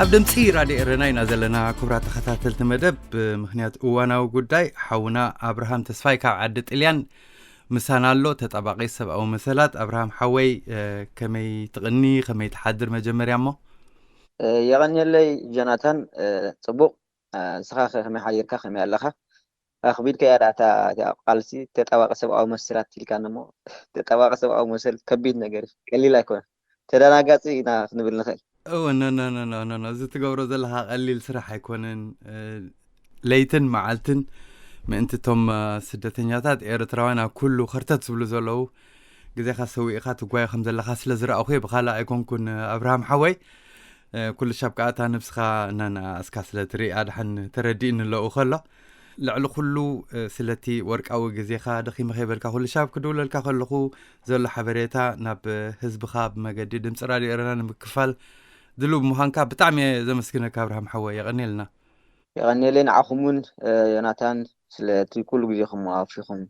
ኣብ ድምፂ ራድዮ ኤረና ኢና ዘለና ክቡራት ተኸታተልቲ መደብ ብምኽንያት እዋናዊ ጉዳይ ሓውና ኣብርሃም ተስፋይ ካብ ዓዲ ጥልያን ምሳና ኣሎ ተጣባቂ ሰብኣዊ መሰላት ኣብርሃም ሓወይ ከመይ ትቕኒ ከመይ ትሓድር መጀመርያ እሞ የቐኒለይ ጆናታን ጽቡቕ ስኻ ከመይ ሓይርካ ከመይ ኣለኻ ኣኽቢድካ ያዳታ ቃልሲ ተጣባቂ ሰብኣዊ መሰላት ትልካን እሞ ተጣባቂ ሰብኣዊ መሰል ከቢድ ነገር ቀሊል ኣይኮነ ተደናጋፂ ኢና ክንብል ንኽእል እዚ ትገብሮ ዘለካ ቀሊል ስራሕ ኣይኮነን ለይትን መዓልትን ምእንቲ እቶም ስደተኛታት ኤርትራውያን ኣብ ኩሉ ኸርተት ዝብሉ ዘለዉ ግዜኻ ሰዊእኻ ትጓየ ከም ዘለካ ስለ ዝረኣኹ ብኻልእ ኣይኮንኩን ኣብርሃም ሓወይ ኩሉ ሻብ ከዓ እታ ነብስኻ እናንኣስካ ስለ ትርኢ ኣድሓን ተረዲእን ኣለኡ ከሎ ልዕሊ ኩሉ ስለቲ ወርቃዊ ግዜኻ ደኺመ ኸይበልካ ኩሉ ሻብ ክድውለልካ ከለኹ ዘሎ ሓበሬታ ናብ ህዝብኻ ብመገዲ ድምፂ ራድዮ ኤረና ንምክፋል ድሉብ ምዃንካ ብጣዕሚ ዘመስግነካ ኣብርሃም ሓወይ የቐኒልና የቐኒለይ ንዓኹምን ዮናታን ስለቲ ኩሉ ግዜኹም ኣፍሪኹም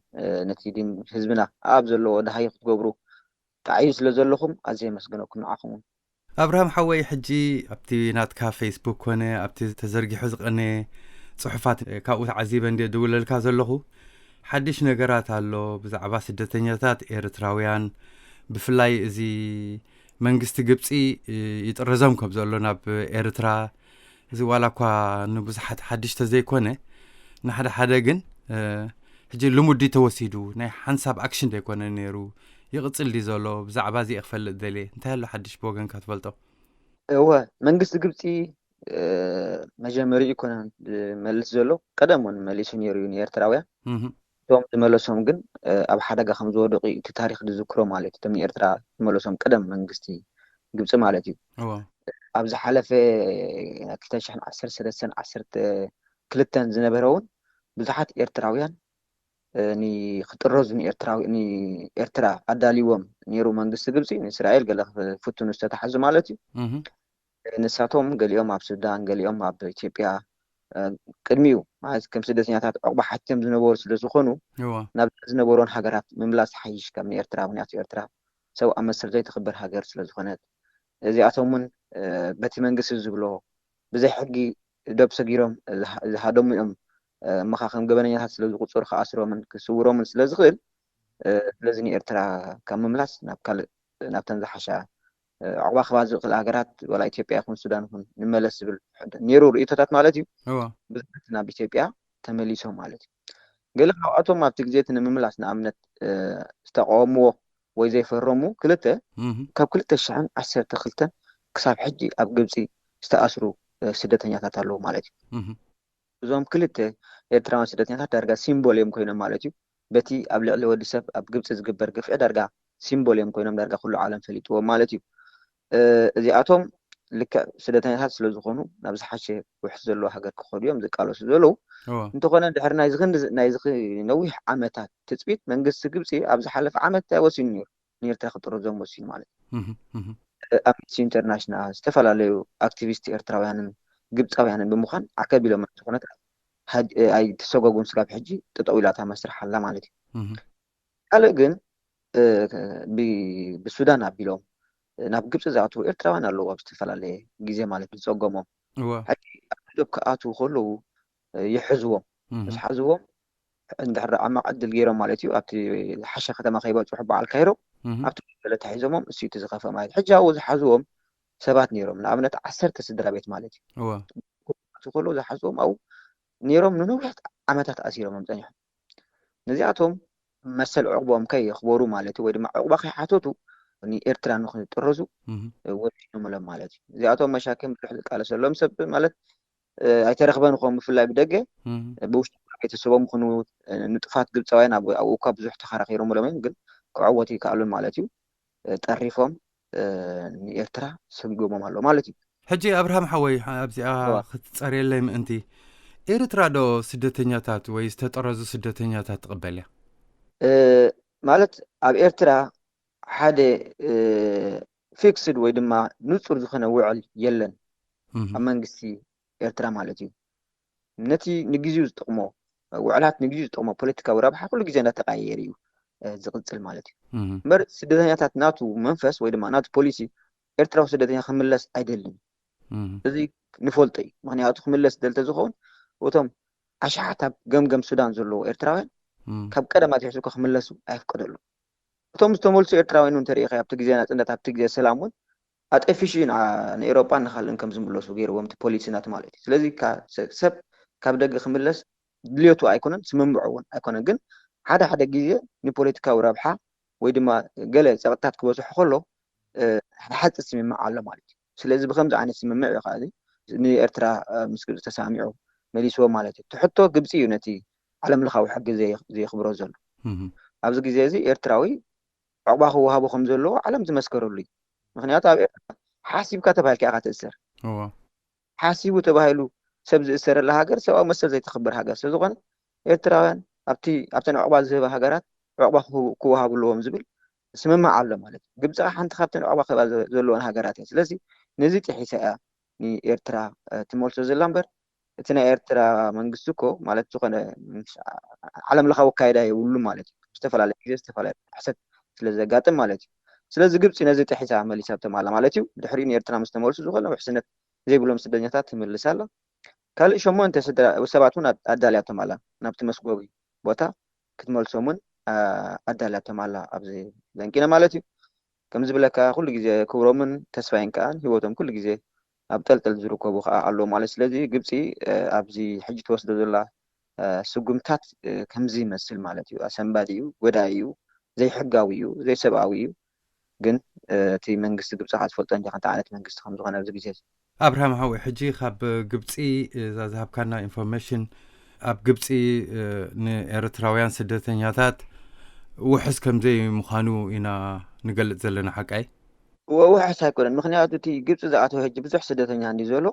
ነቲ ድን ህዝብና ኣብ ዘለዎ ዳሃይ ክትገብሩ ተዓዩ ስለ ዘለኹም ኣዝየ መስግነኩም ንዓኹምን ኣብርሃም ሓወይ ሕጂ ኣብቲ ናትካ ፌስቡክ ኮነ ኣብቲ ተዘርጊሑ ዝቐነ ጽሑፋት ካብኡ ተዓዚበ እንደ ድውለልካ ዘለኹ ሓድሽ ነገራት ኣሎ ብዛዕባ ስደተኛታት ኤርትራውያን ብፍላይ እዚ መንግስቲ ግብፂ ይጥረዞም ከም ዘሎ ናብ ኤርትራ እዚ ዋላ እኳ ንብዙሓት ሓድሽ ተዘይኮነ ንሓደ ሓደ ግን ሕጂ ልሙዲ ተወሲዱ ናይ ሓንሳብ ኣክሽን ዘይኮነ ነይሩ ይቕፅል ዲ ዘሎ ብዛዕባ እዚ ክፈልጥ ደልየ እንታይ ኣሎ ሓድሽ ብወገንካ ትፈልጦ እወ መንግስቲ ግብፂ መጀመሪኡ ኮነ መልስ ዘሎ ቀደም እውን መሊሱ ነይሩ ንኤርትራውያን እቶም ዝመለሶም ግን ኣብ ሓደጋ ከም ዝወደቑ እቲ ታሪክ ዝዝክሮ ማለት እዩ እቶም ንኤርትራ ዝመለሶም ቀደም መንግስቲ ግብፂ ማለት እዩ ኣብ ዝሓለፈ 2013 ዝነበረ እውን ብዙሓት ኤርትራውያን ንክጥረዙ ንኤርትራ ኣዳሊዎም ነይሩ መንግስቲ ግብፂ ንእስራኤል ገለ ፍቱን ዝተታሓዙ ማለት እዩ ንሳቶም ገሊኦም ኣብ ሱዳን ገሊኦም ኣብ ኢትዮጵያ ቅድሚኡ ማለት ከም ስደተኛታት ዕቑባ ሓቲቶም ዝነበሩ ስለ ዝኾኑ ናብ ዝነበሮን ሃገራት ምምላስ ሓይሽ ከም ንኤርትራ ምክንያቱ ኤርትራ ሰብኣዊ መሰል ዘይትኽበር ሃገር ስለ ዝኾነት እዚኣቶም እውን በቲ መንግስቲ ዝብሎ ብዘይ ሕጊ ደብ ሰጊሮም ዝሃደሙ እዮም መኻኸም ገበነኛታት ስለ ዝቁፅሩ ከኣስሮምን ክስውሮምን ስለ ዝኽእል ስለዚ ንኤርትራ ካብ ምምላስ ናብ ካልእ ናብተን ዝሓሻ ዕቑባ ክባ ዝኽእል ሃገራት ወላ ኢትዮጵያ ይኹን ሱዳን ይኹን ንመለስ ዝብል ነይሩ ርእቶታት ማለት እዩ ብዙሓት ናብ ኢትዮጵያ ተመሊሶም ማለት እዩ ገለ ካብኣቶም ኣብቲ ግዜ ንምምላስ ንኣብነት ዝተቃወምዎ ወይ ዘይፈረሙ ክልተ ካብ 2012 ክሳብ ሕጂ ኣብ ግብፂ ዝተኣስሩ ስደተኛታት ኣለዉ ማለት እዩ እዞም ክልተ ኤርትራውያን ስደተኛታት ዳርጋ ሲምቦል እዮም ኮይኖም ማለት እዩ በቲ ኣብ ልዕሊ ወዲ ሰብ ኣብ ግብፂ ዝግበር ግፍዒ ዳርጋ ሲምቦል እዮም ኮይኖም ዳርጋ ኩሉ ዓለም ፈሊጥዎም ማለት እዩ እዚኣቶም ልክዕ ስደተኛታት ስለ ዝኾኑ ናብ ዝሓሸ ውሕስ ዘለዎ ሃገር ክኸዱ እዮም ዝቃለሱ ዘለዉ እንተኾነ ድሕሪ ናይ ነዊሕ ዓመታት ትፅቢት መንግስቲ ግብፂ ኣብ ዝሓለፈ ዓመት ወሲኑ ነይሩ ንኤርትራ ክጥረዞም ወሲኑ ማለት እዩ ኣምነስቲ ኢንተርናሽናል ዝተፈላለዩ ኣክቲቪስት ኤርትራውያንን ግብፃውያንን ብምዃን ዓከቢሎም ዝኾነት ኣይተሰጓጉን ስጋብ ሕጂ ጠጠው ኢላታ መስርሕ ኣላ ማለት እዩ ካልእ ግን ብሱዳን ኣቢሎም ናብ ግብፂ ዝኣትዉ ኤርትራውያን ኣለዉ ኣብ ዝተፈላለየ ግዜ ማለት ዝፀገሞም ሕጂ ኣብ ክኣትዉ ከለዉ ይሕዝዎም ምስ ሓዝዎም እንድሕር ዓማቕ ዕድል ገይሮም ማለት እዩ ኣብቲ ዝሓሸ ከተማ ከይበፅሑ በዓል ካይሮ ኣብቲ ገለ ተሒዞሞም እሱይቲ ዝኸፈ ማለት ሕጂ ኣብኡ ዝሓዝዎም ሰባት ነይሮም ንኣብነት 10 ስድራ ቤት ማለት እዩ ከለዉ ዝሓዝዎም ኣብኡ ነይሮም ንነዊሕ ዓመታት ኣሲሮም ፀኒሖም ነዚኣቶም መሰል ዕቑቦም ከየኽበሩ ማለት እዩ ወይ ድማ ዕቑባ ከይሓተቱ ንኤርትራ ንክጥረዙ ወሲኖምሎም ማለት እዩ እዚኣቶም መሻክም ብዙሕ ዝቃለሰሎም ሰብ ማለት ኣይተረኽበን ኾም ብፍላይ ብደገ ብውሽጢ ቤተሰቦም ይኹኑ ንጥፋት ግብፃውያን ኣብኡ እኳ ብዙሕ ተኸራኺሮምሎም እዮም ግን ክዕወቱ ይከኣሉን ማለት እዩ ጠሪፎም ንኤርትራ ሰጊጎሞም ኣሎ ማለት እዩ ሕጂ ኣብርሃም ሓወይ ኣብዚኣ ክትፀርየለይ ምእንቲ ኤርትራ ዶ ስደተኛታት ወይ ዝተጠረዙ ስደተኛታት ትቕበል እያ ማለት ኣብ ኤርትራ ሓደ ፊክስድ ወይ ድማ ንጹር ዝኾነ ውዕል የለን ኣብ መንግስቲ ኤርትራ ማለት እዩ ነቲ ንግዚኡ ዝጥቕሞ ውዕላት ንግዚኡ ዝጥቕሞ ፖለቲካዊ ረብሓ ኩሉ ግዜ እንዳተቀያየረ እዩ ዝቕፅል ማለት እዩ እምበር ስደተኛታት ናቱ መንፈስ ወይ ድማ ናቱ ፖሊሲ ኤርትራዊ ስደተኛ ክምለስ ኣይደልን እዚ ንፈልጦ እዩ ምክንያቱ ክምለስ ደልተ ዝኸውን እቶም ኣሽሓት ገምገም ሱዳን ዘለዎ ኤርትራውያን ካብ ቀደም ኣትሒዙ ክምለሱ ኣይፍቀደሉ እቶም ዝተመልሱ ኤርትራውያን እውን ተሪኢኻ ኣብቲ ግዜ ናጽነት ኣብቲ ግዜ ሰላም እውን ኣጠፊሽ ንኤውሮጳ ንኻልእን ከም ዝምለሱ ገይርዎም እቲ ፖሊስናት ማለት እዩ ስለዚ ሰብ ካብ ደገ ክምለስ ድልየቱ ኣይኮነን ስምምዑ እውን ኣይኮነን ግን ሓደ ግዜ ንፖለቲካዊ ረብሓ ወይ ድማ ገለ ፀቕጥታት ክበፅሑ ከሎ ንሓፂር ስምምዕ ኣሎ ማለት እዩ ስለዚ ብከምዚ ዓይነት ስምምዕ እዩ ከዓ ንኤርትራ ምስ ግብፂ ተሳሚዑ መሊስዎ ማለት እዩ ትሕቶ ግብፂ እዩ ነቲ ዓለም ለኻዊ ሕጊ ዘይኽብሮ ዘሎ ኣብዚ ግዜ እዚ ኤርትራዊ ዕቑባ ክወሃቦ ከም ዘለዎ ዓለም ዝመስከረሉ እዩ ምክንያቱ ኣብ ኤርትራ ሓሲብካ ተባሂልካ ኢኻ ትእሰር ሓሲቡ ተባሂሉ ሰብ ዝእሰረላ ሃገር ሰብኣዊ መሰል ዘይተኽብር ሃገር ስለዝኾነ ኤርትራውያን ኣብተን ዕቑባ ዝህባ ሃገራት ዕቑባ ክወሃብለዎም ዝብል ስምምዕ ኣሎ ማለት እዩ ግብፂ ሓንቲ ካብተን ዕቑባ ክህባ ዘለዎን ሃገራት እያ ስለዚ ነዚ ጥሒሳ እያ ንኤርትራ ትመልሶ ዘላ እምበር እቲ ናይ ኤርትራ መንግስቲ እኮ ማለት ዝኾነ ዓለም ለኻዊ ኣካይዳ የብሉ ማለት እዩ ዝተፈላለየ ግዜ ዝተፈላለየ ሕሰት ስለ ዘጋጥም ማለት እዩ ስለዚ ግብፂ ነዚ ጥሒሳ መሊሳ ተማላ ማለት እዩ ድሕሪኡ ንኤርትራ ምስ ተመልሱ ዝኾነ ውሕስነት ዘይብሎም ስደተኛታት ትምልስ ኣላ ካልእ 8 ሰባት እውን ኣዳልያቶም ኣላ ናብቲ መስጎቢ ቦታ ክትመልሶም እውን ኣዳልያቶም ኣላ ኣብዚ ዘንቂነ ማለት እዩ ከም ዝብለካ ኩሉ ግዜ ክብሮምን ተስፋይን ከዓ ሂወቶም ኩሉ ግዜ ኣብ ጠልጠል ዝርከቡ ከዓ ኣለዎ ማለት ስለዚ ግብፂ ኣብዚ ሕጂ ተወስዶ ዘላ ስጉምታት ከምዚ ይመስል ማለት እዩ ኣሰንባዲ እዩ ጎዳኢ እዩ ዘይሕጋዊ እዩ ዘይሰብኣዊ እዩ ግን እቲ መንግስቲ ግብፂ ከዓ ዝፈልጦ እንጂ እንታይ ዓይነት መንግስቲ ከም ዝኾነ ኣብዚ ግዜ ኣብርሃም ሓዊ ሕጂ ካብ ግብፂ ዝሃብካና ኢንፎርሜሽን ኣብ ግብፂ ንኤርትራውያን ስደተኛታት ውሕስ ከምዘይ ምዃኑ ኢና ንገልጽ ዘለና ሓቃይ ውሕስ ኣይኮነን ምክንያቱ እቲ ግብፂ ዝኣተወ ሕጂ ብዙሕ ስደተኛ እንዲ ዘሎ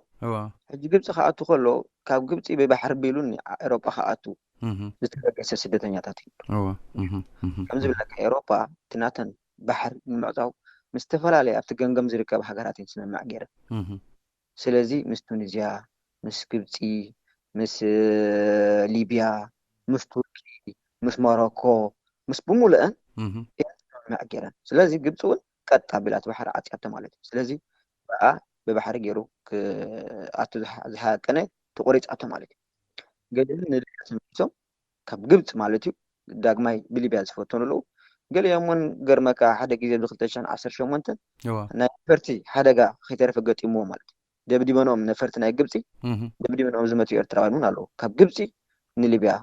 ሕጂ ግብፂ ክኣቱ ከሎ ካብ ግብፂ ብባሕሪ ቢሉ ኤውሮጳ ክኣቱ ዝተበገሰ ስደተኛታት እዩ ከም ዝብለካ ኤውሮጳ እቲ ናተን ባሕሪ ንምዕፃው ምስ ዝተፈላለየ ኣብቲ ገምገም ዝርከብ ሃገራት እየን ስምምዕ ገይረን ስለዚ ምስ ቱኒዝያ ምስ ግብፂ ምስ ሊብያ ምስ ቱርኪ ምስ ሞሮኮ ምስ ብምሉአን ስምምዕ ገይረን ስለዚ ግብፂ እውን ቀጥ ኣቢላት ባሕሪ ኣፅያቶ ማለት እዩ ስለዚ በኣ ብባሕሪ ገይሩ ክኣቱ ዝሓቀነ ተቆሪፃቶ ማለት እዩ ገሊኦም ንሊብያ ተመሊሶም ካብ ግብፂ ማለት እዩ ዳግማይ ብሊብያ ዝፈተኑ ኣለዉ ገሊኦም እውን ገርመካ ሓደ ግዜ ብ2018 ናይ ነፈርቲ ሓደጋ ከይተረፈ ገጢምዎ ማለት እዩ ደብዲበኖም ነፈርቲ ናይ ግብፂ ደብዲበኖም ዝመትኡ ኤርትራውያን እውን ኣለዉ ካብ ግብፂ ንሊብያ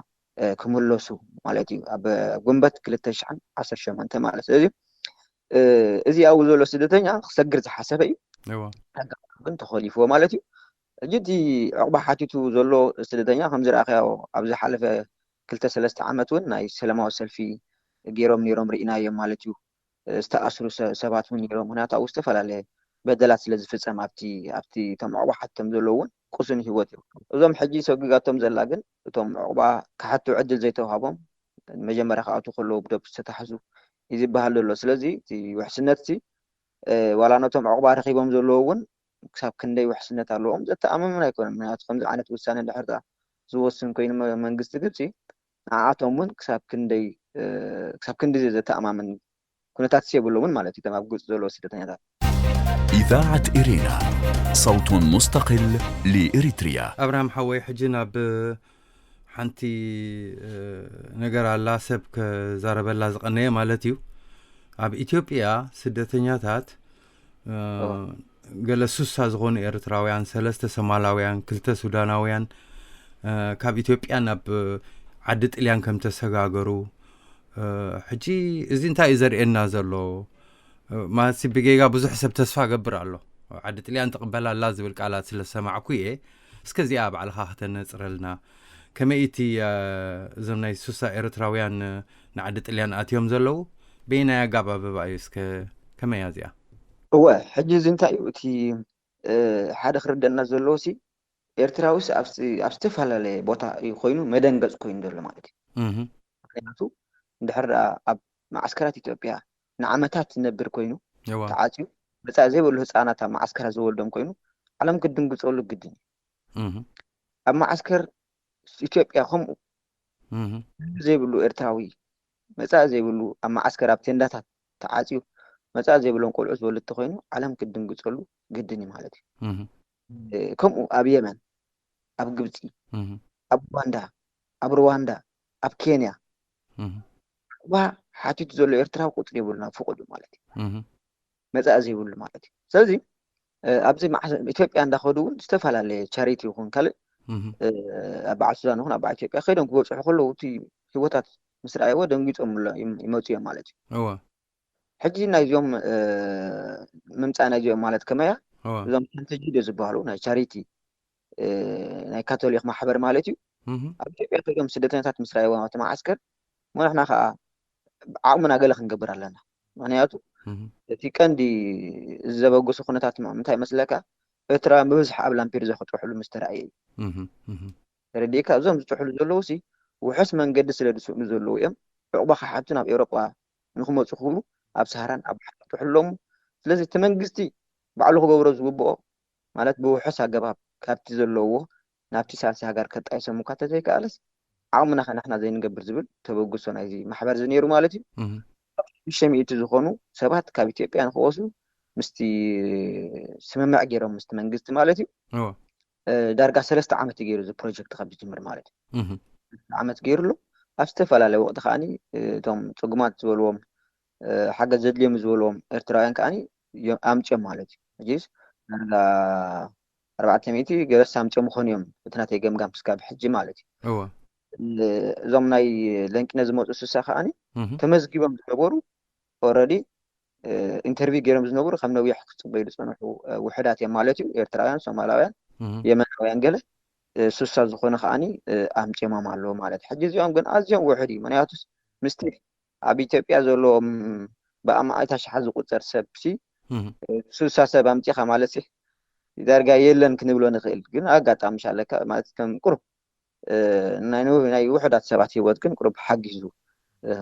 ክምለሱ ማለት እዩ ኣብ ጉንበት 2018 ማለት ስለዚ እዚ ኣብኡ ዘሎ ስደተኛ ክሰግር ዝሓሰበ እዩ ግን ተኸሊፍዎ ማለት እዩ ሕጂ እቲ ዕቑባ ሓቲቱ ዘሎ ስደተኛ ከም ዝረኣኸዮ ኣብ ዝሓለፈ 2-3 ዓመት እውን ናይ ሰላማዊ ሰልፊ ገይሮም ነይሮም ርኢናዮም ማለት እዩ ዝተኣስሩ ሰባት እውን ነይሮም ምክንያቱ ኣብኡ ዝተፈላለየ በደላት ስለ ዝፍፀም ኣብቲ እቶም ዕቑባ ሓቲቶም ዘለዎ እውን ቁሱን ሂወት እዩ እዞም ሕጂ ሰጊጋቶም ዘላ ግን እቶም ዕቑባ ክሓቱ ዕድል ዘይተዋሃቦም መጀመርያ ክኣቱ ከለዉ ብደብ ዝተታሕዙ እዩ ዝበሃል ዘሎ ስለዚ እቲ ውሕስነት እቲ ዋላ ነቶም ዕቑባ ረኺቦም ዘለዎ እውን ክሳብ ክንደይ ውሕስነት ኣለዎም ዘተኣማምን ኣይኮነን ምክንያቱ ከምዚ ዓይነት ውሳነ እንድሕር ዝወስን ኮይኑ መንግስቲ ግብፂ ንዓኣቶም እውን ክሳብ ክንዲ ዘተኣማምን ኩነታት የብሎምን ማለት እዩ ኣብ ግብፂ ዘለዎ ስደተኛታት إذاعة إيرينا صوت مستقل لإريتريا أبراهام حوي حجنا بحنتي نجار الله سبك زارب الله زقنية مالتيو أب إثيوبيا سدتنياتات جلسوس هزغون إريتراويان 3 سومالاويان 2 سوداناويان كاب إثيوبيا نب عدت إليان كم تسجاجرو حجي إذن تا إزرقنا زلو ما سيبقى بزح حسب تسفى قبر الله عدت لي أن تقبل الله زي بالقالات سلسمع كويه اسكزي أب على خاطر نصر لنا كما إيتي زمناي سوسا إريتراويان نعدت لي أن أتيوم زلو بينا يا جابا ببايسك كما يازيا هو حجز انت يوتي حدا خردنا زلوسي إريتراوس أبستفعل لي بوتا يخوينو مدنجز كوين دول مالتي معناته دحر أب معسكرات إثيوبيا نعمتات نبر كوينو تعاتيو بس زي بقول هسانات معسكر زولدم كوينو علم قدن قصولو قدن أما معسكر إثيوبيا هم زي بقولو إرتراوي بس زي بقولو أما معسكر أبتندات تعاتيو بس زي بقولو نقول عزول التخوينو علم قدن قصولو قدني مالتي ከምኡ ኣብ የመን ኣብ ግብፂ ኣብ ኡጋንዳ ኣብ ሩዋንዳ ኣብ ኬንያ ሓቲቱ ዘሎ ኤርትራዊ ቁፅሪ የብሉና ፍቁድ ማለት እዩ መፃእ ዘይብሉ ማለት እዩ ስለዚ ኣብዚ ኢትዮጵያ እንዳኸዱ እውን ዝተፈላለየ ቻሪቲ ይኹን ካልእ ኣብ በዓል ሱዳን ይኹን ኣብ በዓል ኢትዮጵያ ከይዶም ክበፅሑ ከለዉ እቲ ሂወታት ምስ ረኣይዎ ደንጊፆም ይመፁ እዮም ማለት እዩ ሕጂ ናይዚኦም ምምፃእ ናይዚኦም ማለት ከመያ እዞም ተንተጂዶ ዝበሃሉ ናይ ቻሪቲ ናይ ካቶሊክ ማሕበር ማለት እዩ ኣብ ኢትዮጵያ ከይዶም ስደተኛታት ምስ ረኣይዎ እቲ ማዓስከር ንሕና ከዓ ዓቕምና ገለ ክንገብር ኣለና ምክንያቱ እቲ ቀንዲ ዘበግሱ ኩነታት ምንታይ መስለካ ኤርትራውያን ብብዝሒ ኣብ ላምፔዱዛ ክጥሕሉ ምስ ተረኣየ እዩ ተረዲእካ እዞም ዝጥሕሉ ዘለዉ ሲ ውሑስ መንገዲ ስለ ዝስእኑ ዘለዉ እዮም ዕቑባ ካሓቱ ናብ ኤውሮጳ ንክመፁ ክብሉ ኣብ ሰሃራን ኣብ ባሕሪ ክጥሕሎም ስለዚ እቲ መንግስቲ ባዕሉ ክገብሮ ዝግብኦ ማለት ብውሑስ ኣገባብ ካብቲ ዘለዎ ናብቲ ሳልሲ ሃገር ከጣይሶም እኳ ተዘይከኣለስ ዓቕምና ከናሕና ዘይንገብር ዝብል ተበግሶ ናይዚ ማሕበር ዝነይሩ ማለት እዩ 600 ዝኾኑ ሰባት ካብ ኢትዮጵያ ንክወስዱ ምስቲ ስምምዕ ገይሮም ምስቲ መንግስቲ ማለት እዩ ዳርጋ 3 ዓመት ገይሩ እዚ ፕሮጀክት ካብ ዝጅምር ማለት እዩ ዓመት ገይሩሉ ኣብ ዝተፈላለየ ወቅቲ ከዓኒ እቶም ፅጉማት ዝበልዎም ሓገዝ ዘድልዮም ዝበልዎም ኤርትራውያን ከዓኒ ኣምጭዮም ማለት እዩ ሕጂስ ዳርጋ 400 ገለስ ኣምጭዮም ምኾኑ እዮም እቲ ናተይ ገምጋም ክሳብ ሕጂ ማለት እዩ እዞም ናይ ለንቂነ ዝመፁ ስሳ ከዓኒ ተመዝጊቦም ዝነበሩ ኦልሬዲ ኢንተርቪው ገይሮም ዝነበሩ ከም ነዊሕ ክፅበዩ ዝፀንሑ ውሕዳት እዮም ማለት እዩ ኤርትራውያን ሶማላውያን የመናውያን ገለ ስሳ ዝኾነ ከዓኒ ኣምጭሞም ኣለዎ ማለት ሕጂ እዚኦም ግን ኣዝዮም ውሕድ እዩ ምክንያቱስ ምስቲ ኣብ ኢትዮጵያ ዘለዎም ብኣማእታ ሽሓት ዝቁፀር ሰብሲ ስሳ ሰብ ኣምጪኻ ማለት ዳርጋ የለን ክንብሎ ንኽእል ግን ኣጋጣሚ ሻለካ ማለት ከም ቁሩብ ናይ ውሕዳት ሰባት ሂወት ግን ቁሩብ ሓጊዙ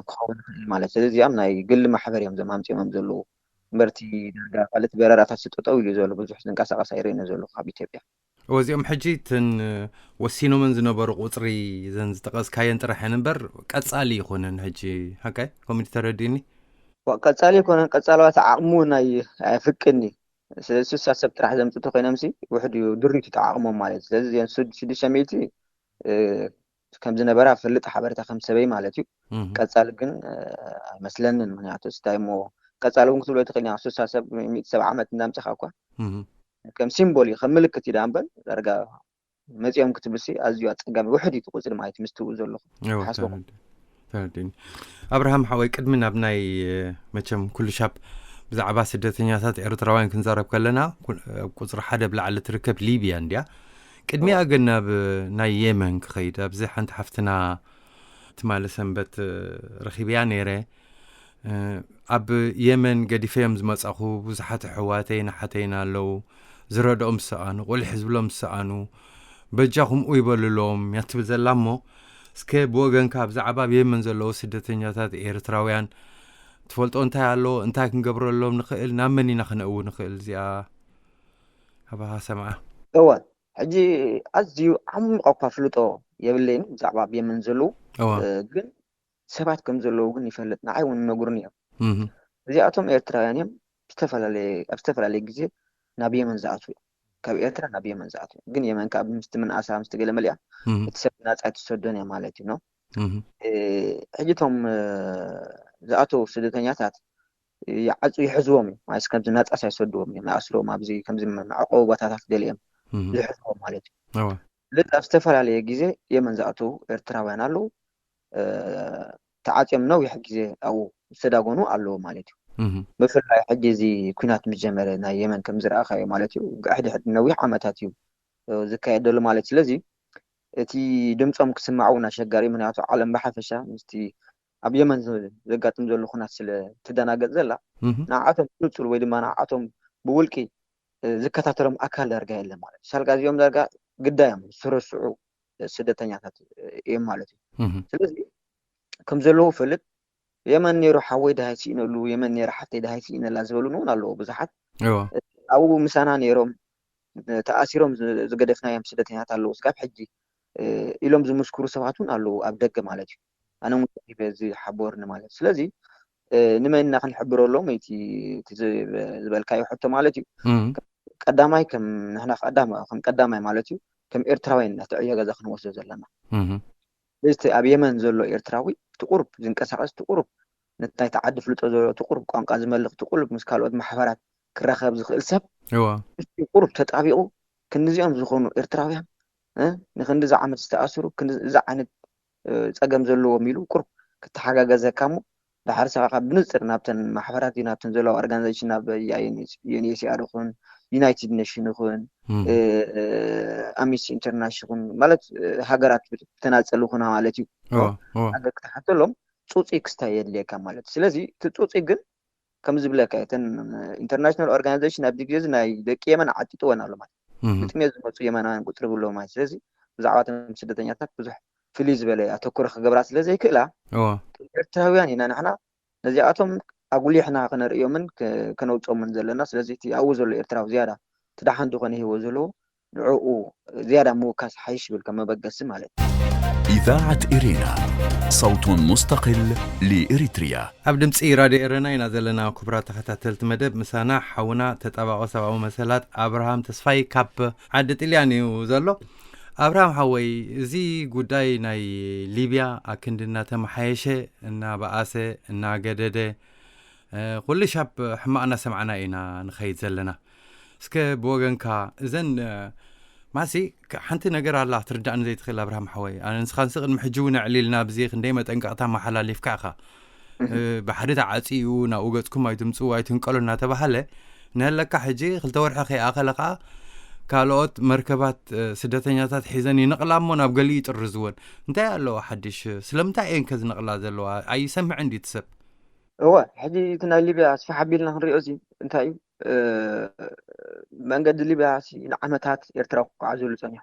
ክኸውን ይኽእል ማለት ስለዚ እዚኦም ናይ ግሊ ማሕበር እዮም ዞም ኣምፂሞም ዘለዉ እምበርቲ ዳርጋ ካልኦት በረራታት ስጠጠው ኢሉ ዘሎ ብዙሕ ዝንቀሳቐስ ኣይርአነ ዘለኹ ኣብ ኢትዮጵያ ወዚኦም ሕጂ እተን ወሲኖምን ዝነበሩ ቁፅሪ ዘን ዝጠቐስካየን ጥራሕን እምበር ቀፃሊ ይኹንን ሕጂ ሃካይ ኮሚኒቲ ተረዲእኒ ቀፃሊ ይኮነን ቀፃለዋት ዓቕሙ ናይ ኣይፍቅድኒ ስለዚ 60 ሰብ ጥራሕ ዘምፅቶ ኮይኖምሲ ውሕድ እዩ ድሪቱ ተዓቕሞም ማለት ስለዚ እዚአን 600 ከም ዝነበራ ፍልጥ ሓበሬታ ከም ሰበይ ማለት እዩ ቀፃሊ ግን ኣይመስለንን ምክንያቱ ስታይ ሞ ቀፃሊ እውን ክትብሎ ትኽእል 60 ሰብ 100 ዓመት እንዳምፅኻ እኳ ከም ሲምቦል እዩ ከም ምልክት እዩ ዳንበል ዳርጋ መፂኦም ክትብልሲ ኣዝዩ ኣፀጋሚ ውሕድ እዩ ቁፅሪ ማለት ምስትውኡ ዘለኹ ሓስቦም ተረዲእኒ ኣብርሃም ሓወይ ቅድሚ ናብ ናይ መቸም ኩሉ ሻብ ብዛዕባ ስደተኛታት ኤርትራውያን ክንዛረብ ከለና ቁፅሪ ሓደ ብላዕሊ ትርከብ ሊብያ እንድያ ቅድሚያ ግን ናብ ናይ የመን ክኸይድ ኣብዚ ሓንቲ ሓፍትና ትማለ ሰንበት ረኺብያ ነይረ ኣብ የመን ገዲፈዮም ዝመጻኹ ብዙሓት ኣሕዋተይ ናሓተይና ኣለዉ ዝረድኦም ዝሰኣኑ ቆልሒ ዝብሎም ዝሰኣኑ በጃኹም ይበልሎም ያትብል ዘላ እሞ እስከ ብወገንካ ብዛዕባ ኣብ የመን ዘለዉ ስደተኛታት ኤርትራውያን ትፈልጦ እንታይ ኣሎ እንታይ ክንገብረሎም ንኽእል ናብ መን ኢና ክነእው ንኽእል እዚኣ ሃባኻ ሰምዓ እዋን ሕጂ ኣዝዩ ዓሚቕ እኳ ፍልጦ የብለይን ብዛዕባ ኣብ የመን ዘለዉ ግን ሰባት ከም ዘለዉ ግን ይፈልጥ ንዓይ እውን ነጉርኒ እዮም እዚኣቶም ኤርትራውያን እዮም ኣብ ዝተፈላለየ ግዜ ናብ የመን ዝኣትዉ እዮም ካብ ኤርትራ ናብ የመን ዝኣትዉ ግን የመን ካብ ምስቲ ምንኣሳ ምስቲ ገለ መልእያ እቲ ሰብ ናፃ ትሰዶን እያ ማለት እዩ ኖ ሕጂ እቶም ዝኣተዉ ስደተኛታት ይዓፁ ይሕዝዎም እዮም ማለት ከምዚ ናፃ ሳይሰድዎም እዮም ይኣስሮም ኣብዚ ከምዚ መዕቆቢ ቦታታት ገሊኦም ዝሕዝዎም ማለት እዩ ልጥ ኣብ ዝተፈላለየ ግዜ የመን ዝኣተዉ ኤርትራውያን ኣለዉ ተዓፅዮም ነዊሕ ግዜ ኣብኡ ዝተዳጎኑ ኣለዉ ማለት እዩ ብፍላይ ሕጂ እዚ ኩናት ምስ ጀመረ ናይ የመን ከም ዝረኣኻዮ ማለት እዩ ሕድሕድ ነዊሕ ዓመታት እዩ ዝካየድ ዘሎ ማለት ስለዚ እቲ ድምፆም ክስማዑን ኣሸጋሪ ምክንያቱ ዓለም ብሓፈሻ ምስቲ ኣብ የመን ዘጋጥም ዘሎ ኩናት ስለ ትደናገጥ ዘላ ንዓቶም ንፁር ወይ ድማ ንዓቶም ብውልቂ ዝከታተሎም ኣካል ዳርጋ የለን ማለት እዩ ሳልጋ እዚኦም ዳርጋ ግዳዮም ዝስርስዑ ስደተኛታት እዮም ማለት እዩ ስለዚ ከም ዘለዉ ፍልጥ የመን ነይሩ ሓወይ ዳሃይ ሲኢነሉ የመን ነይሩ ሓተይ ዳሃይ ሲኢነላ ዝበሉን እውን ኣለዉ ብዙሓት ኣብኡ ምሳና ነይሮም ተኣሲሮም ዝገደፍናዮም ስደተኛታት ኣለዉ ስካብ ሕጂ ኢሎም ዝምስክሩ ሰባት እውን ኣለዉ ኣብ ደገ ማለት እዩ ኣነ እውን በዚ ሓበርኒ ማለት ስለዚ ንመን ኢና ክንሕብረሎም እቲ ዝበልካዮ ሕቶ ማለት እዩ قداماي كم نحن قداماي مالتي كم إيرتراوين نتعيا جزا خن وصل زلنا لست أبي يمن زلوا إيرتراوي تقرب زنكسرس تقرب نتاي تعد فلوت زلوا تقرب قام قازملق تقرب مسكالود محفرات كرخب زخل سب تقرب تتابعوا كنزيهم زخونو إيرتراويان نخند زع عمت استأثروا كن زع عند تقام زلوا ميلو قرب كتحاجة كامو دحر ساقا بنصر نابتن محفرات نابتن زلوا أورجانيزيشن ناب يونيسي أروخون يونايتد نيشن خون أميس إنترناشونال مالت هاجرات بتنازلوا خنا مالتي هذا حتى لهم صوت إكستايل ليك مالت سلازي تصوت إجن كم زبلك تن إنترناشونال أورجانيزيشن أبدي جزء ناي دكيا من عتيتو وانا لما بتميز مصر يمنا قلت له ما سلازي زعوات مسدتني أتاك بزح فليز بلا أتكره خبرات سلازي كلا إرتاويان هنا نحنا نزياتهم أقول إحنا خنا يومن كانوا من زلنا سلازي تأوزوا الإرتراو زيادة تدحن دخانه وزلو نعو زيادة مو كاس حيش بالكما بقسم عليه إذاعة إرينا صوت مستقل لإريتريا أبدمت راديو إيرينا ينزلنا كبرات تختاتلت مدب مسانا حونا تتابعوا سبعو مسالات أبراهام تسفاي كاب عدت إلياني وزلو أبراهام حوي زي قداي ناي ليبيا أكندنا تمحيشة إنا بقاسة إنا قددة كل شاب حماقنا سمعنا إنا نخيد زلنا سك بوغنكا إذن ماسي حنتي نقر الله ترجعنا زي تخيل أبراهام حوي أنا نسخان سغن محجونا عليلنا بزيخ دايما تنقطع محلا اللي فكاخا بحريتا عاصيونا وقتكم ما يتمسوا يتنقلونا تبحله نهلك حجي خلتور حخي أخلقا كالوت مركبات سدتنياتات حيزاني نقلا مونا بقلي يطرزون انتي اللو حدش سلمتا اين كز نقلا زلوا اي سمع عندي تسب هو حدي كنا ليبيا في حبيلنا نريوزي انتي منقد ليبيا سي عمتات يرتراو عزول ثانيه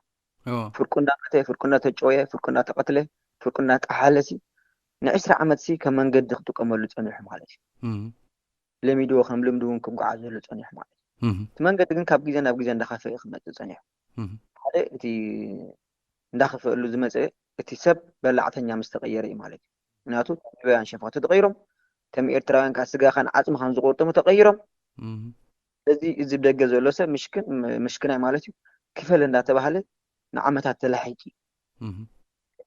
فرقنا تجويه فرقنا تقتله فرقنا تحالسي نعسر عمت سي كمان قد تقملوا ثانيه مالتي لميدو خم لمدونكم عزول ثانيه مالتي تمان قد كاب جيزان اب جيزان دخافه خمت ثانيه هذا تي دخف له زمصه تي سب بلعتنيا مستغير مالتي مناتو بيان شفات تغيرهم تم إيرتراويان كاسجا خان عظم خان زقورته متغيرم الذي إذا بدأ زلوا سب مشكلة مالتي كيف لنا تبهله نعمتها تلحيكي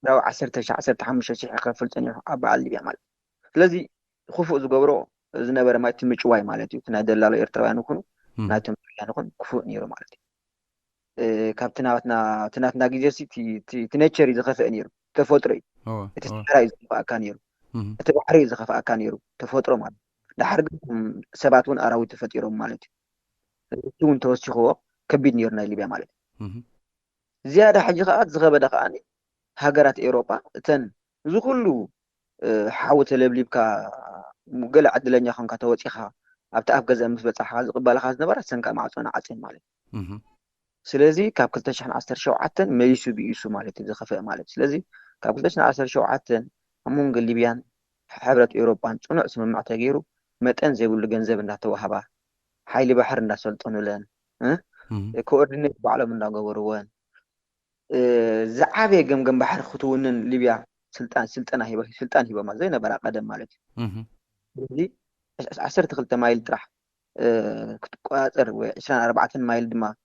لو عسرت حمشة شيء خفل تاني أبع اللي بيعمل الذي خفوا زقورو زنبر ما يتمش واي مالتي تنادل على إيرتراويان يكونوا ناتم يكون كفوا نيرو مالتي كابتنا تناتنا جيزي تنشري زخفة نيرو تفوتري تستحرى زخفة كانيرو تبحري زخفة كانيرو تفوترو مال دحرق سباتون أراوي تفتيرهم مالتي تون توسخوا كبيد نيرنا اللي بيعمل زيادة حاجة قاعد زغبة دقاني هاجرات أوروبا تن زخلو حاوت لبلي بكا مقل عدلني خان كتوتيخا أبتأف جزء مثبت حاز قبل خاز نبرة سنك معصونا عتين مالتي سلازي كاب كلتشحن عصر شوعتن ما يسو بيسو مالتي زخفة مالتي سلازي كاب كلتشحن عصر شوعتن همون قلبيان حبرة أوروبا صنع اسم معتقيرو متن زي بقول جنزب إنها توهبا حيل بحر الناس سلطانو لان كوردينيت بعلم إنها جوروان زعابي جم بحر خطوون ليبيا سلطان هيبة ما زينا برا قدم مالك دي عشرة تخلت مايل ترح كتقاطر وعشرين 4 مايل دما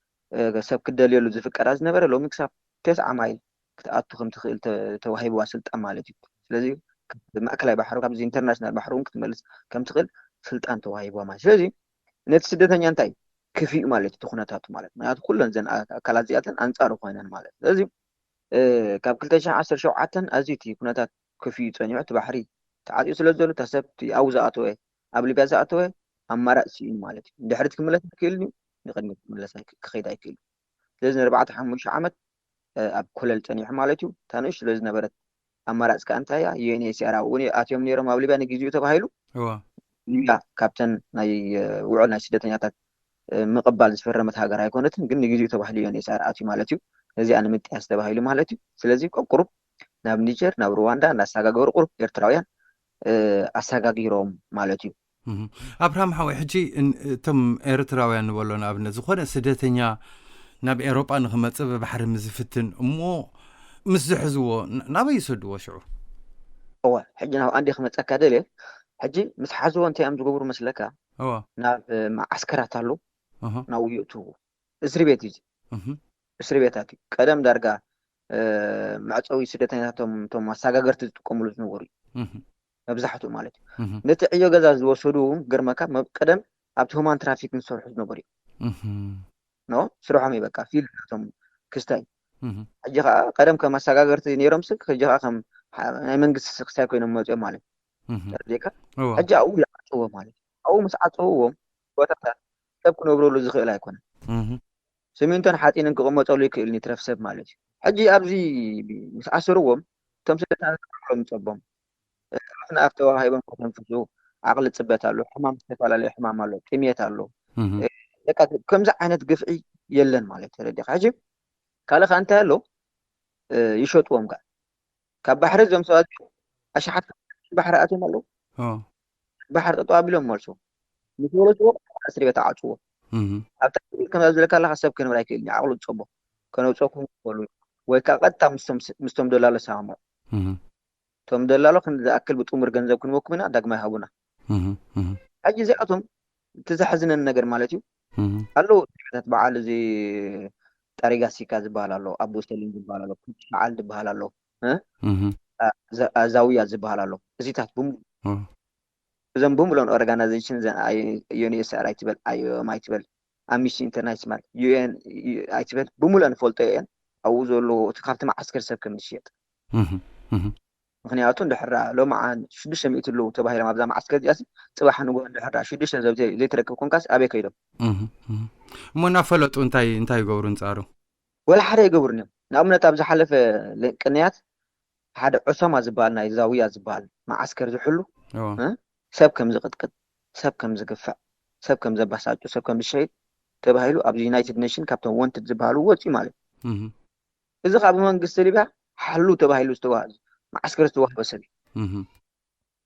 سب كدليل لو زفك راز نبر لو مكسب 9 مايل كتأتخم تخيل توهيبوا سلطان مالك لذي مأكل بحر وكم زي إنترناشنال بحرون كتملس كم تقل سلطان توهيبوا ما لذي نتسدتني أنتي كفي مالك تخونتات مالك ما كلن زين أكلات زيادة أنصارو خاينان مالك لذي كاب كلتشان 10 شوعتن أزيتي كونتات كفي تنيعت بحري تعال يسلزلو تسبتي أوزاتوه قبل بيزاتوه أما رأسي مالك دحرت كملت كيلني نقدر كملت كخيدا كيل لازم 4 5 عامت أب كل التنيح مالتي تانش لازم نبرت أما رأس كأنتايا يني سيارة وني أتيوم نيرم قبل بيان جيزيو تبهيلو يا كابتن ناي وعلنا سيدتنياتك مقبل سفرمت هاجر هيكونتن ግን ግዜው ተባህልዮ ነው ሰዓት ማለትዩ ስለዚህ አነ ምጥያስ ተባህልዮ ማለትዩ ስለዚህ ቆቁሩብ ናብ ኒጀር ናብ ሩዋንዳ እናሳጋገሩ ቁሩብ ኤርትራውያን አሳጋጊሮም ማለትዩ አብርሃም ሐወይ ሕጂ እቶም ኤርትራውያን ወሎና ኣብነ ዝኾነ ስደተኛ ናብ ኤውሮጳ ንኽመጽእ ብባሕሪ ምዝፍትን እሞ ምስ ዝሕዝዎ ናበይ ይሰድዎ ሽዑ ሕጂ ናብ አንዴ ክመጸካ ደልየ ሕጂ ምስ ሓዝዎ እንታይ እዮም ዝገብሩ መስለካ ናብ ማዓስከራት አሉ ናው ይእትዉ እስሪ ቤት እዩ اها እስሪ ቤታት እዩ ቀደም ዳርጋ ማዕፀዊ ስደተኛታቶም ቶም ማሳጋገርቲ ዝጥቀምሉ ዝነበሩ اها መብዛሕትኡ ማለት እዩ اها ነቲ ዕዮ ገዛ ዝወሰዱ ግርመካ ቀደም ኣብቲ ሁማን ትራፊክ ዝሰርሑ ዝነበሩ اها ኖ ስርሖም እዩ በቃ ፊልድ ናቶም ክስታይ اها ሕጂ ከዓ ቀደም ከም ማሳጋገርቲ ነይሮም ስክ ሕጂ ከዓ ከም ናይ መንግስቲ ክስታይ ኮይኖም መፅኦም ማለት اها እዩ ዴካ هو ሕጂ ኣብኡ ይዓፅዎ ማለት እዩ ኣብኡ ምስ ዓፀውዎም ቦታታት ሰብ ክነብረሉ ዝኽእል ኣይኮነን اها ስሚንቶን ሓፂንን ክቕመጠሉ ይክእል ትረፍ ሰብ ማለት እዩ ሕጂ ኣብዚ ምስ ኣሰሩዎም እቶም ስደተኛታት ክብሎም ይፀቦም ኣፍና ኣፍ ተዋሂቦም ከተንፍሱ ዓቕሊ ፅበት ኣሎ ሕማም ዝተፈላለዩ ሕማም ኣሎ ጥሜት ኣሎ اها ደቃ ከምዚ ዓይነት ግፍዒ የለን ማለት ተረዲኻ ሕጂ ካልእ ከዓ እንታይ ኣሎ ይሸጥዎም ከዓ ካብ ባሕሪ እዞም ሰባት ኣሽሓት ባሕሪ ኣትዮም ኣለዉ اه ባሕሪ ጠጠው ኣቢሎም መልሱ ምስ ወለስዎ እስሪ ቤት ኣዓፅዎ اها ኣብታ ከም ዝብለካ ኣለካ ሰብ ክንብራ ኣይክእልኒ ዓቕሉ ዝፀቦ ከነውፀኩም ክበሉ ወይ ከዓ ቀጥታ ምስቶም ደላሎ ሰማምዑ اها ቶም ደላሎ ክንዝኣክል ብጥሙር ገንዘብ ክንወኩም ኢና ዳግማ ይሃቡና اها اها ሕጂ እዚኣቶም እቲ ዘሕዝነኒ ነገር ማለት እዩ اها ኣለዉ ስርዓታት በዓል እዚ ጣሪጋ ሲካ ዝበሃል ኣሎ ኣቦ ሰሊም ዝበሃል ኣሎ በዓል ዝበሃል ኣሎ اها ዛውያ ዝበሃል ኣሎ እዚታት ብሙሉ اه እዞም ብሙሉን ኦርጋናይዜሽን ዩኤንኤስአር ኣይትበል ኣይኦም ኣይትበል ኣምነስቲ ኢንተርናሽናል ዩኤን ኣይትበል ብሙሉን ፈልጦ እየን ኣብኡ ዘሎ እቲ ካብቲ ማዓስከር ሰብ ከም ዝሽየጥ اها اها ምክንያቱ እንድሕር ሎማ 600 ኣለዉ ተባሂሎም ኣብዛ ማዓስከር እዚኣሲ ፅባሕ ንጎ እንድሕር 600 ሰብ ዘይትረክብ ኮንካስ ኣበይ ከይዶም اها اها እሞ እናፈለጡ እንታይ ይገብሩ ንፃሩ ወላ ሓደ ይገብሩን እዮም ንኣብነት ኣብ ዝሓለፈ ቅንያት ሓደ ዑሰማ ዝበሃል ናይ ዛውያ ዝበሃል ማዓስከር ዝሕሉ اه ሰብ ከም ዝቅጥቅጥ ሰብ ከም ዝግፋዕ ሰብ ከም ዘባሳጩ ሰብ ከም ዝሸይድ ተባሂሉ ኣብ ዩናይትድ ኔሽን ካብቶም ወንትድ ዝበሃሉ ወፂኡ ማለት اها እዚ ካብ መንግስቲ ሊብያ ሓሉ ተባሂሉ ዝተዋሃዘ ማዓስከር ዝተዋህበ ሰብ እዩ اها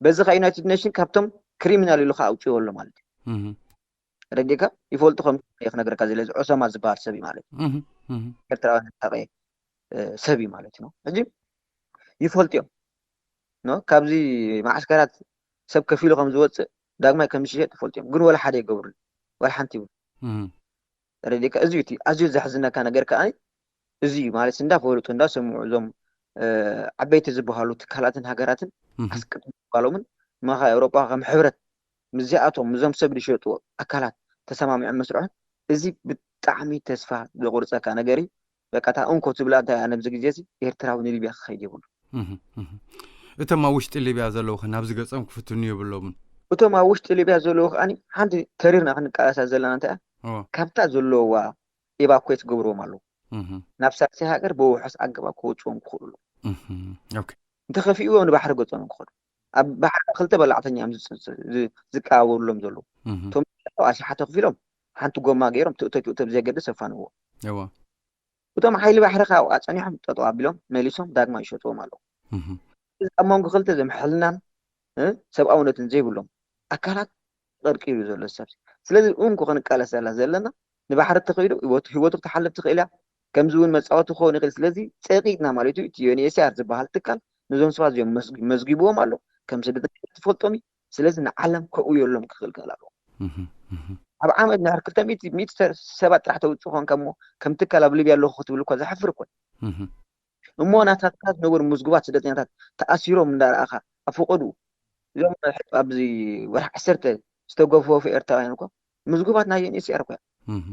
በዚ ከዓ ዩናይትድ ኔሽን ካብቶም ክሪሚናል ኢሉ ከዓ ኣውፅዎ ኣሎ ማለት እዩ اها ረዲካ ይፈልጡ ከም ክነግረካ ዘለዚ ዑሰማ ዝበሃል ሰብ እዩ ማለት እዩ اها اها ኤርትራውያን ታቀየ ሰብ እዩ ማለት ነው ሕጂ ይፈልጥዮም ኖ ካብዚ ማዓስከራት ሰብ ከፊሉ ከም ዝወፅእ ዳግማይ ከም ዝሽየጥ ይፈልጥዮም ግን ወላ ሓደ ይገብሩን ወላ ሓንቲ ይብሉ اها ረዲካ እዚ እቲ ኣዝዩ ዘሕዝነካ ነገር ከዓ እዚ ማለት እንዳፈለጡ እንዳሰምዑ እዞም ዓበይቲ ዝበሃሉ ትካላትን ሃገራትን ኣስቀጥ ዝበሃሎምን ማኻ ኤውሮጳ ከም ሕብረት ምዚኣቶም እዞም ሰብ ዝሸጥዎ ኣካላት ተሰማሚዖም መስርዖን እዚ ብጣዕሚ ተስፋ ዘቁርፀካ ነገር እዩ በቃ እታ እንኮ ትብላ እንታይ ኣነ ኣብዚ ግዜ እዚ ኤርትራዊ ንሊብያ ክኸይድ የብሉ اها اها እቶም ኣብ ውሽጢ ሊብያ ዘለዉ ናብዚ ገጾም ክፍትኑ የብሎምን እቶም ኣብ ውሽጢ ሊብያ ዘለዉ ከዓኒ ሓንቲ ተሪርና ክንቃለሳ ዘለና እንታይ اه ካብታ ዘለዋ ኤቫኩዌት ገብርዎም ኣለዉ اها ናብ ሳልሳይ ሃገር ብውሑስ ኣገባብ ክወፅዎም ክኽእሉ اها اوكي እንተኸፊእዎም ንባሕሪ ገጾም ክኸዱ ኣብ ባሕሪ ክልተ በላዕተኛ እዮም ዝቀባበሉሎም ዘለዉ اها እቶም ኣሽሓተ ክፊሎም ሓንቲ ጎማ ገይሮም ትእተት ብዘይገድስ ኣፋንዎ ايوه እቶም ሓይሊ ባሕሪ ከዓ ኣፀኒሖም ጠጠው ኣቢሎም መሊሶም ዳግማ ይሸጥዎም ኣለዉ اها ኣብ መንጎ ክልተ ዘምሕልናን ሰብኣውነትን ዘይብሎም ኣካላት ቀርቂሩ ዘሎ ሰብ ስለዚ እንኩ ክንቃለሰላ ዘለና ንባሕሪ ተኸይዱ ህይወቱ ክትሓልፍ ትኽእል እያ ከምዚ እውን መፃወቲ ክኸውን ይኽእል ስለዚ ፀቂጥና ማለት እዩ እቲ ዩኤንኤችሲአር ዝበሃል ትካል ነዞም ሰባት እዚኦም መዝጊብዎም ኣሎ ከም ስደተኛታት ትፈልጦም እዩ ስለዚ ንዓለም ከእውየሎም ክኽእልከል ኣለዎ اها اها ኣብ ዓመት ንሕር 200 ሰባት ጥራሕ ተውፅእ ኮንካ እሞ ከም ትካል ኣብ ሊብያ ኣለኹ ክትብል እኳ ዘሕፍር እኮ اها እሞ ናታትታት ነበር ምዝጉባት ስደተኛታት ተኣሲሮም እንዳረኣኻ ኣፈቀዱ እዞም ኣብዚ ወርሒ 10 ዝተገፈፉ ኤርትራውያን እኮ ምዝጉባት ናይ ዩኤንኤችሲአር እኮ اها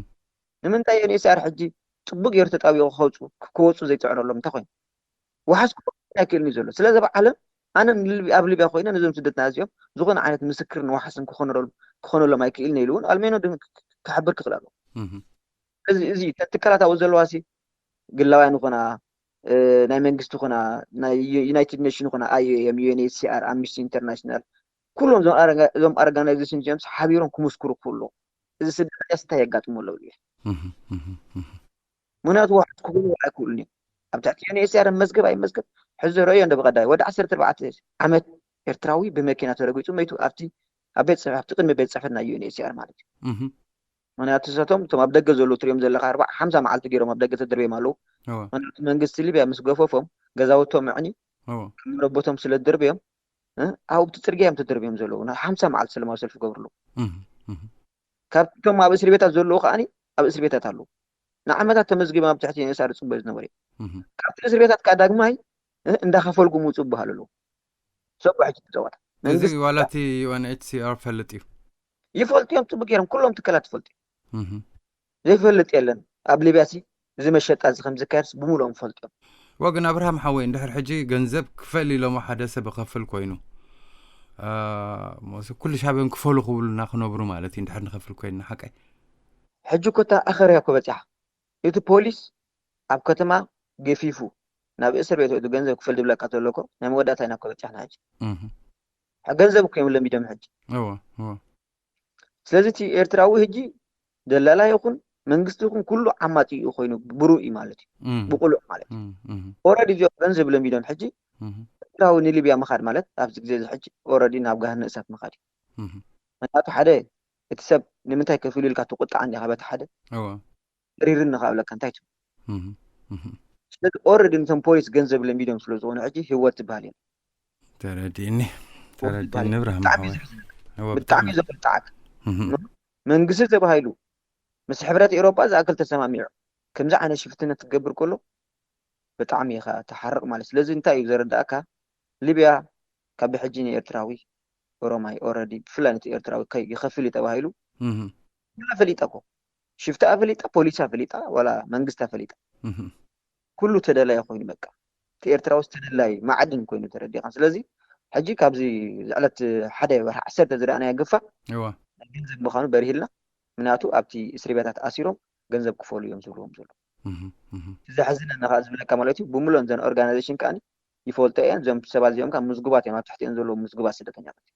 ንምንታይ ዩኤንኤችሲአር ሕጂ ፅቡቅ ጌሩ ተጣቢቑ ክወፁ ዘይትዕረሎም እንታይ ኮይኑ ወሓስ ኣይክእልኒ ዘሎ ስለዚ ኣብ ዓለም ኣነ ኣብ ሊብያ ኮይነ ነዞም ስደተኛታት እዚኦም ዝኾነ ዓይነት ምስክርን ወሓስን ክኾነሎም ኣይክእልኒ ኢሉ እውን ኣልሜኖ ክሕብር ክኽእል ኣለዎ اها እዚ ትካላት ኣብኡ ዘለዋሲ ግላውያን ይኹና ናይ መንግስቲ ይኹና ናይ ዩናይትድ ኔሽን ይኹና ኣይኤም ዩኤንኤችሲአር ኣምነስቲ ኢንተርናሽናል ኩሎም እዞም ኦርጋናይዜሽን እዚኦም ሓቢሮም ክምስክሩ ክኽእሉ እዚ ስደተኛ እንታይ የጋጥሞ ኣለዉ እዩ اها اها ምክንያቱ ዋሕድ ክኽእሉ ኣይክእሉን እዮም ኣብ ትሕቲ ዩኤንኤችሲአር መዝገብ ኣይመዝገብ ሕዚ ረእዮ እንደ ብቐዳይ ወዲ 14 ዓመት ኤርትራዊ ብመኪና ተረጊፁ መይቱ ኣብቲ ኣብ ቤት ፅሕፈት ኣብቲ ቅድሚ ቤት ፅሕፈት ናይ ዩኤንኤችሲአር ማለት እዩ اها ምክንያቱ እሳቶም እቶም ኣብ ደገ ዘለዉ ትሪኦም ዘለካ 50 መዓልቲ ገይሮም ኣብ ደገ ተደርብዮም ኣለዉ ايوه ምክንያቱ መንግስቲ ሊብያ ምስ ገፈፎም ገዛውቶም ምዕኒ ايوه ረቦቶም ስለ ተደርብዮም ኣብቲ ፅርግያ እዮም ተደርብዮም ዘለዉ 50 መዓልቲ ሰለማዊ ሰልፊ ገብርሉ اها اها ካብቶም ኣብ እስሪ ቤታት ዘለዉ ከዓኒ ኣብ እስሪ ቤታት ኣለዉ ንዓመታት ተመዝጊቦም ኣብ ትሕቲ ንእሳር ይፅበዩ ዝነበሩ እዮም ካብቲ እስር ቤታት ከዓ ዳግማይ እንዳኸፈልኩ ምውፁ ይበሃሉ ኣለዉ ሰብሑ ሕጂ ትዘወታ እዚ ዋላቲ UNHCR ፈልጥ እዩ ይፈልጡ እዮም ፅቡቅ ጌሮም ኩሎም ትካላት ይፈልጡ እዮም ዘይፈልጥ የለን ኣብ ሊብያሲ እዚ መሸጣ እዚ ከም ዝካየድስ ብምሉኦም ይፈልጡ እዮም ወግን ኣብርሃም ሓወይ እንድሕር ሕጂ ገንዘብ ክፈል ኢሎም ሓደ ሰብ ክኸፍል ኮይኑ ኩሉ ሻብዮም ክፈሉ ክብሉና ክነብሩ ማለት እዩ እንድሕር ንኸፍል ኮይንና ሓቀይ ሕጂ ኮታ ኣኸርያ ኮ በፂሓ እቲ ፖሊስ ኣብ ከተማ ገፊፉ ናብ እስር ቤት ወይቱ ገንዘብ ክፈል ድብለካ ተለኮ ናይ መወዳእታ ኢና ኮ በፂሕና ሕጂ ገንዘብ እኮ እዮም ለሚዶም ሕጂ ስለዚ እቲ ኤርትራዊ ሕጂ ደላላ ይኹን መንግስቲ ይኹን ኩሉ ዓማፂ እዩ ኮይኑ ብሩእ እዩ ማለት እዩ ብቁሉዕ ማለት እዩ ኦልሬዲ እዚኦም ገንዘብ ለሚዶም ሕጂ ኤርትራዊ ንሊብያ ምኻድ ማለት ኣብዚ ግዜ እዚ ሕጂ ኦልሬዲ ናብ ጋህነ እሳት ምኻድ እዩ ምክንያቱ ሓደ እቲ ሰብ ንምንታይ ከፊሉ ኢልካ ትቁጣዕ እንዲኻ በቲ ሓደ ሪርን ንኻብለካ እንታይ ትብሉ ስለዚ ኦልሬዲ ነቶም ፖሊስ ገንዘብ ለሚዶም ስለ ዝኾኑ ሕጂ ህይወት ትበሃል እዮም ተረዲእኒ ብርሃም ብጣዕሚ ዘብልጣዓክ መንግስቲ ተባሂሉ ምስ ሕብረት ኤውሮጳ ዝኣክል ተሰማሚዑ ከምዚ ዓይነት ሽፍትነት ትገብር ከሎ ብጣዕሚ ኢኻ ተሓርቕ ማለት ስለዚ እንታይ እዩ ዘረዳእካ ሊብያ ካብ ሕጂ ንኤርትራዊ ኦሮማይ ኦልሬዲ ብፍላይ ነቲ ኤርትራዊ ይኸፍል እዩ ተባሂሉ ኩላ ፈሊጣ ኮ ሽፍታ ኣፈሊጣ ፖሊስ ኣፈሊጣ ዋላ መንግስቲ ኣፈሊጣ ኩሉ ተደላየ ኮይኑ በቃ እቲ ኤርትራዊ ተደላይ ማዕድን ኮይኑ ተረዲኻ ስለዚ ሕጂ ካብዚ ዝዕለት ሓደ ወርሒ 10 ዝረኣናዮ ግፋ ገንዘብ ምዃኑ በሪሂልና ምክንያቱ ኣብቲ እስር ቤታት ኣሲሮም ገንዘብ ክፈሉ እዮም ዝብልዎም ዘሎ ዝሕዝነና ከዓ ዝብለካ ማለት እዩ ብምሉን ዘን ኦርጋናይዜሽን ከዓኒ ይፈልጦ እየን እዞም ሰባት እዚኦም ከዓ ምዝጉባት እዮም ኣብ ትሕቲኦም ዘለዉ ምዝጉባት ስደተኛታት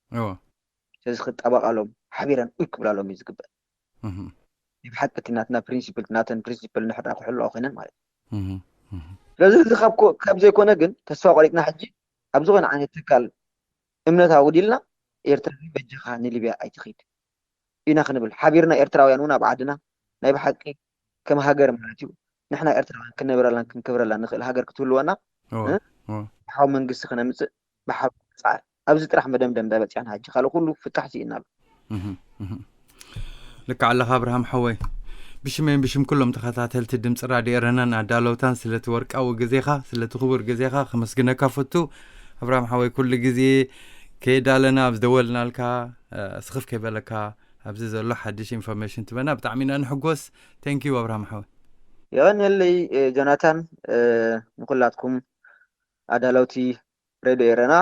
ስለዚ ክጠበቃሎም ሓቢረን ኡይ ክብላሎም እዩ ዝግበአ ብሓቂ እቲ ናትና ፕሪንሲፕል ናተን ፕሪንሲፕል ንሕና ክሕልዋ ኮይነን ማለት እዩ ስለዚ እዚ ካብ ዘይኮነ ግን ተስፋ ቆሪጥና ሕጂ ኣብ ዝኾነ ዓይነት ትካል እምነት ኣውዲልና ኤርትራ በጅኻ ንሊብያ ኣይትኸይድ ኢና ክንብል ሓቢርና ኤርትራውያን እውን ኣብ ዓድና ናይ ብሓቂ ከም ሃገር ማለት እዩ ንሕና ኤርትራውያን ክንነብረላን ክንክብረላን ንኽእል ሃገር ክትህልወና ብሓዊ መንግስቲ ክነምፅእ ብሓዊ ፃዕር ኣብዚ ጥራሕ መደምደም እንዳበፅያና ሕጂ ካልእ ኩሉ ፍታሕቲ ኢና ኣሎ ልክ ኣለኻ ኣብርሃም ሓወይ ብሽመን ብሽም ኩሎም ተኸታተልቲ ድምፂ ራድዮ ኤረናን ኣዳለውታን ስለቲ ወርቃዊ ግዜኻ ስለቲ ክቡር ግዜኻ ከመስግነካ ፈቱ ኣብርሃም ሓወይ ኩሉ ግዜ ከይዳለና ኣብ ዝደወልናልካ ስኽፍ ከይበለካ ኣብዚ ዘሎ ሓድሽ ኢንፎርሜሽን ትበና ብጣዕሚ ኢና ንሕጎስ ቴንኪዩ ኣብርሃም ሓወይ ይቐኒለይ ጆናታን ንኩላትኩም ኣዳለውቲ ሬድዮ ኤረና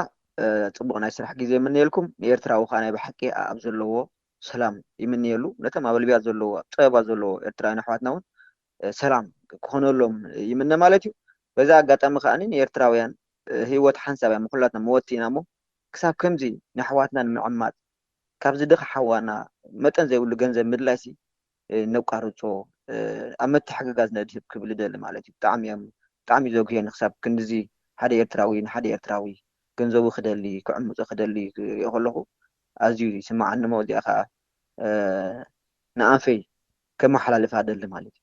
ፅቡቕ ናይ ስራሕ ግዜ የምንየልኩም ንኤርትራዊ ከዓ ናይ ብሓቂ ኣብ ዘለዎ ሰላም ይምንየሉ ነቶም ኣብ ሊብያ ዘለዎ ፀበባ ዘለዎ ኤርትራውያን ኣሕዋትና እውን ሰላም ክኾነሎም ይምነ ማለት እዩ በዛ ኣጋጣሚ ከዓኒ ንኤርትራውያን ህይወት ሓንሳብ እያ ኩላትና መወቲ ኢና እሞ ክሳብ ከምዚ ንኣሕዋትና ንምዕማጥ ካብዚ ድኻ ሓዋና መጠን ዘይብሉ ገንዘብ ምድላይሲ ነቋርፆ ኣብ መተሓጋጋዝ ነድህብ ክብል ደሊ ማለት እዩ ብጣዕሚ ዘጉየኒ ክሳብ ክንዲዚ ሓደ ኤርትራዊ ንሓደ ኤርትራዊ ገንዘቡ ክደሊ ክዕምፆ ክደሊ ከለኹ ኣዝዩ ይስማዓኒ ሞ እዚኣ ከዓ ንኣንፈይ ከመሓላልፋ ደሊ ማለት